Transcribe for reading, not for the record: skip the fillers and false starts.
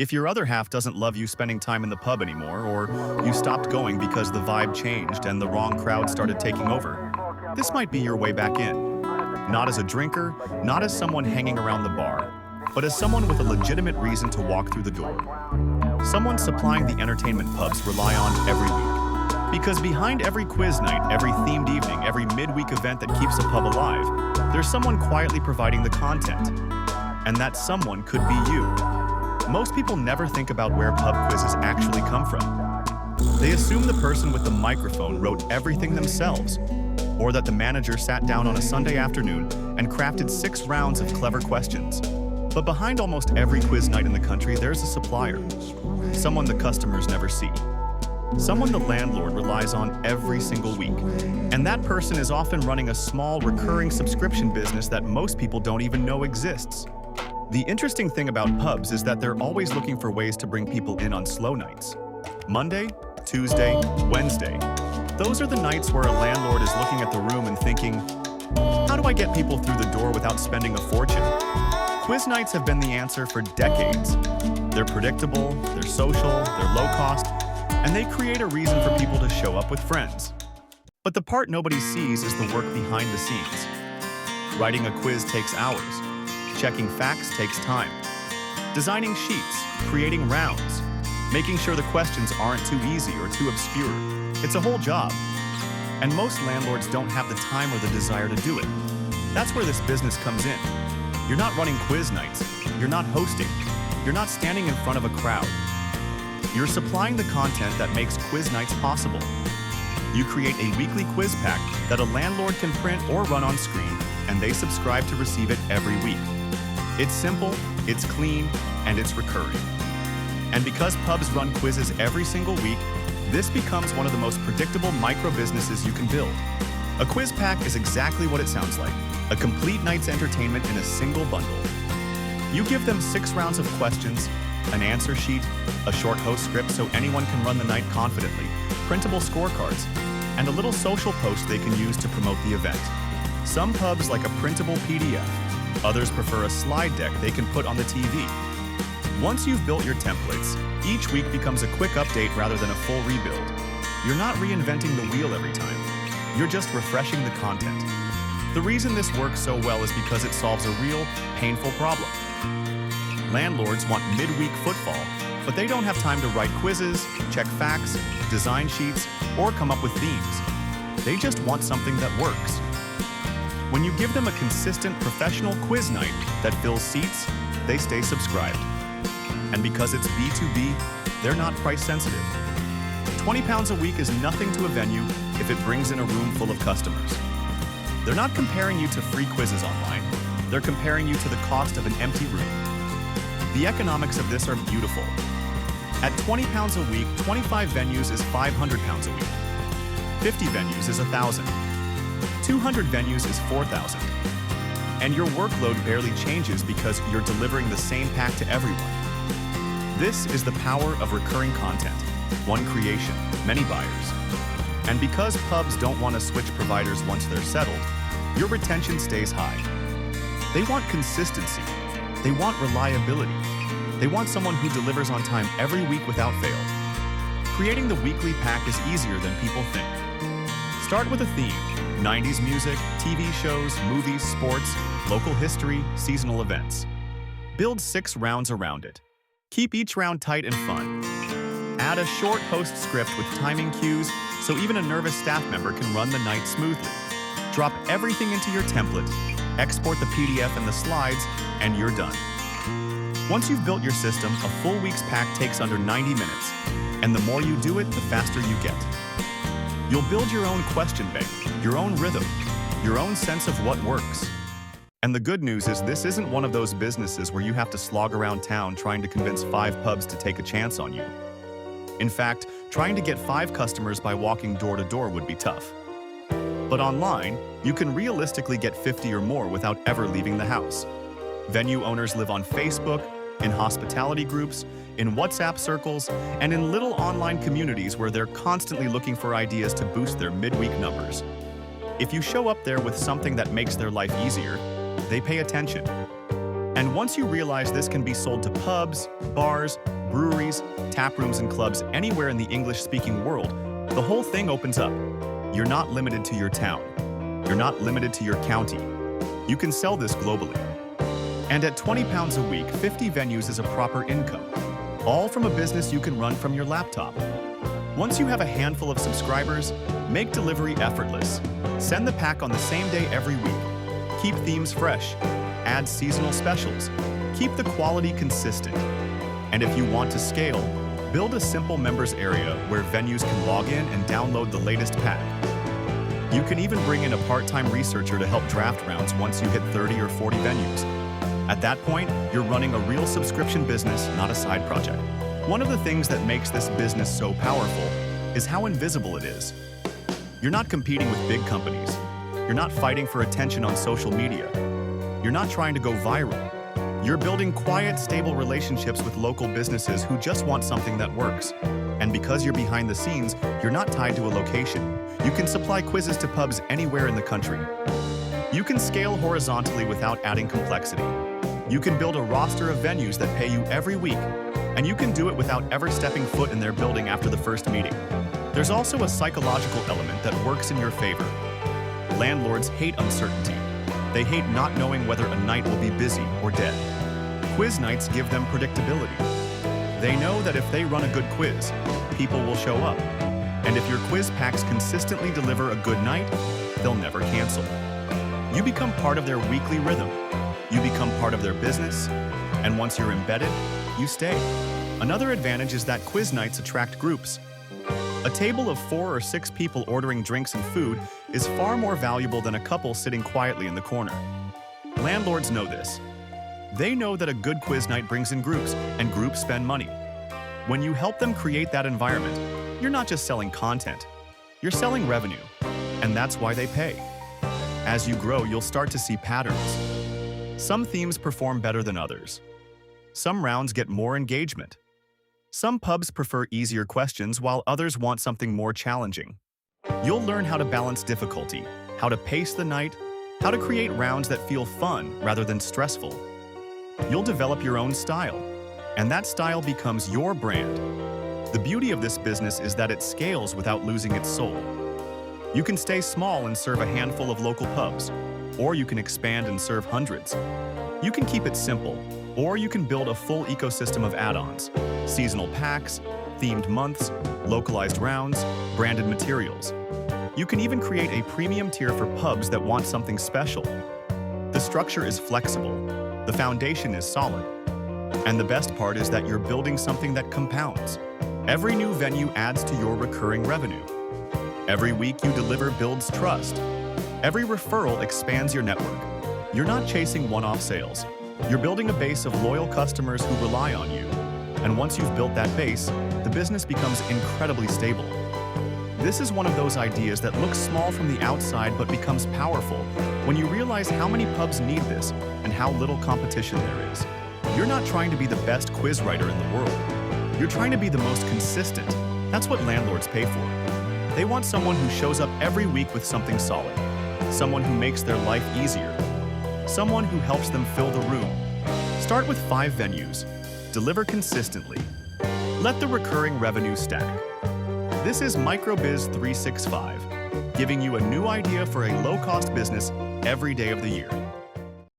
If your other half doesn't love you spending time in the pub anymore, or you stopped going because the vibe changed and the wrong crowd started taking over, this might be your way back in. Not as a drinker, not as someone hanging around the bar, but as someone with a legitimate reason to walk through the door. Someone supplying the entertainment pubs rely on every week. Because behind every quiz night, every themed evening, every midweek event that keeps a pub alive, there's someone quietly providing the content. And that someone could be you. Most people never think about where pub quizzes actually come from. They assume the person with the microphone wrote everything themselves, or that the manager sat down on a Sunday afternoon and crafted 6 rounds of clever questions. But behind almost every quiz night in the country, there's a supplier. Someone the customers never see. Someone the landlord relies on every single week. And that person is often running a small, recurring subscription business that most people don't even know exists. The interesting thing about pubs is that they're always looking for ways to bring people in on slow nights. Monday, Tuesday, Wednesday. Those are the nights where a landlord is looking at the room and thinking, how do I get people through the door without spending a fortune? Quiz nights have been the answer for decades. They're predictable, they're social, they're low cost, and they create a reason for people to show up with friends. But the part nobody sees is the work behind the scenes. Writing a quiz takes hours. Checking facts takes time. Designing sheets, creating rounds, making sure the questions aren't too easy or too obscure. It's a whole job. And most landlords don't have the time or the desire to do it. That's where this business comes in. You're not running quiz nights. You're not hosting. You're not standing in front of a crowd. You're supplying the content that makes quiz nights possible. You create a weekly quiz pack that a landlord can print or run on screen, and they subscribe to receive it every week. It's simple, it's clean, and it's recurring. And because pubs run quizzes every single week, this becomes one of the most predictable micro-businesses you can build. A quiz pack is exactly what it sounds like. A complete night's entertainment in a single bundle. You give them 6 rounds of questions, an answer sheet, a short host script so anyone can run the night confidently, printable scorecards, and a little social post they can use to promote the event. Some pubs like a printable PDF. Others prefer a slide deck they can put on the TV. Once you've built your templates, each week becomes a quick update rather than a full rebuild. You're not reinventing the wheel every time. You're just refreshing the content. The reason this works so well is because it solves a real, painful problem. Landlords want midweek footfall, but they don't have time to write quizzes, check facts, design sheets, or come up with themes. They just want something that works. When you give them a consistent professional quiz night that fills seats, they stay subscribed. And because it's B2B, they're not price sensitive. £20 a week is nothing to a venue if it brings in a room full of customers. They're not comparing you to free quizzes online. They're comparing you to the cost of an empty room. The economics of this are beautiful. At £20 a week, 25 venues is £500 a week. 50 venues is $1,000. 200 venues is $4,000. And your workload barely changes because you're delivering the same pack to everyone. This is the power of recurring content. One creation, many buyers. And because pubs don't want to switch providers once they're settled, your retention stays high. They want consistency. They want reliability. They want someone who delivers on time every week without fail. Creating the weekly pack is easier than people think. Start with a theme: 90s music, TV shows, movies, sports, local history, seasonal events. Build 6 rounds around it. Keep each round tight and fun. Add a short host script with timing cues so even a nervous staff member can run the night smoothly. Drop everything into your template, export the PDF and the slides, and you're done. Once you've built your system, a full week's pack takes under 90 minutes, and the more you do it, the faster you get. You'll build your own question bank, your own rhythm, your own sense of what works. And the good news is this isn't one of those businesses where you have to slog around town trying to convince 5 pubs to take a chance on you. In fact, trying to get 5 customers by walking door to door would be tough. But online, you can realistically get 50 or more without ever leaving the house. Venue owners live on Facebook, in hospitality groups, in WhatsApp circles, and in little online communities where they're constantly looking for ideas to boost their midweek numbers. If you show up there with something that makes their life easier, they pay attention. And once you realize this can be sold to pubs, bars, breweries, taprooms, and clubs anywhere in the English-speaking world, the whole thing opens up. You're not limited to your town. You're not limited to your county. You can sell this globally. And at £20 a week, 50 venues is a proper income, all from a business you can run from your laptop. Once you have a handful of subscribers, make delivery effortless. Send the pack on the same day every week. Keep themes fresh. Add seasonal specials. Keep the quality consistent. And if you want to scale, build a simple members area where venues can log in and download the latest pack. You can even bring in a part-time researcher to help draft rounds once you hit 30 or 40 venues. At that point, you're running a real subscription business, not a side project. One of the things that makes this business so powerful is how invisible it is. You're not competing with big companies. You're not fighting for attention on social media. You're not trying to go viral. You're building quiet, stable relationships with local businesses who just want something that works. And because you're behind the scenes, you're not tied to a location. You can supply quizzes to pubs anywhere in the country. You can scale horizontally without adding complexity. You can build a roster of venues that pay you every week, and you can do it without ever stepping foot in their building after the first meeting. There's also a psychological element that works in your favor. Landlords hate uncertainty. They hate not knowing whether a night will be busy or dead. Quiz nights give them predictability. They know that if they run a good quiz, people will show up. And if your quiz packs consistently deliver a good night, they'll never cancel. You become part of their weekly rhythm. You become part of their business. And once you're embedded, you stay. Another advantage is that quiz nights attract groups. A table of 4 or 6 people ordering drinks and food is far more valuable than a couple sitting quietly in the corner. Landlords know this. They know that a good quiz night brings in groups, and groups spend money. When you help them create that environment, you're not just selling content, you're selling revenue, and that's why they pay. As you grow, you'll start to see patterns. Some themes perform better than others. Some rounds get more engagement. Some pubs prefer easier questions while others want something more challenging. You'll learn how to balance difficulty, how to pace the night, how to create rounds that feel fun rather than stressful. You'll develop your own style, and that style becomes your brand. The beauty of this business is that it scales without losing its soul. You can stay small and serve a handful of local pubs, or you can expand and serve hundreds. You can keep it simple, or you can build a full ecosystem of add-ons, seasonal packs, themed months, localized rounds, branded materials. You can even create a premium tier for pubs that want something special. The structure is flexible, the foundation is solid, and the best part is that you're building something that compounds. Every new venue adds to your recurring revenue. Every week you deliver builds trust. Every referral expands your network. You're not chasing one-off sales. You're building a base of loyal customers who rely on you. And once you've built that base, the business becomes incredibly stable. This is one of those ideas that looks small from the outside but becomes powerful when you realize how many pubs need this and how little competition there is. You're not trying to be the best quiz writer in the world. You're trying to be the most consistent. That's what landlords pay for. They want someone who shows up every week with something solid, someone who makes their life easier, someone who helps them fill the room. Start with 5 venues. Deliver consistently. Let the recurring revenue stack. This is MicroBiz 365, giving you a new idea for a low-cost business every day of the year.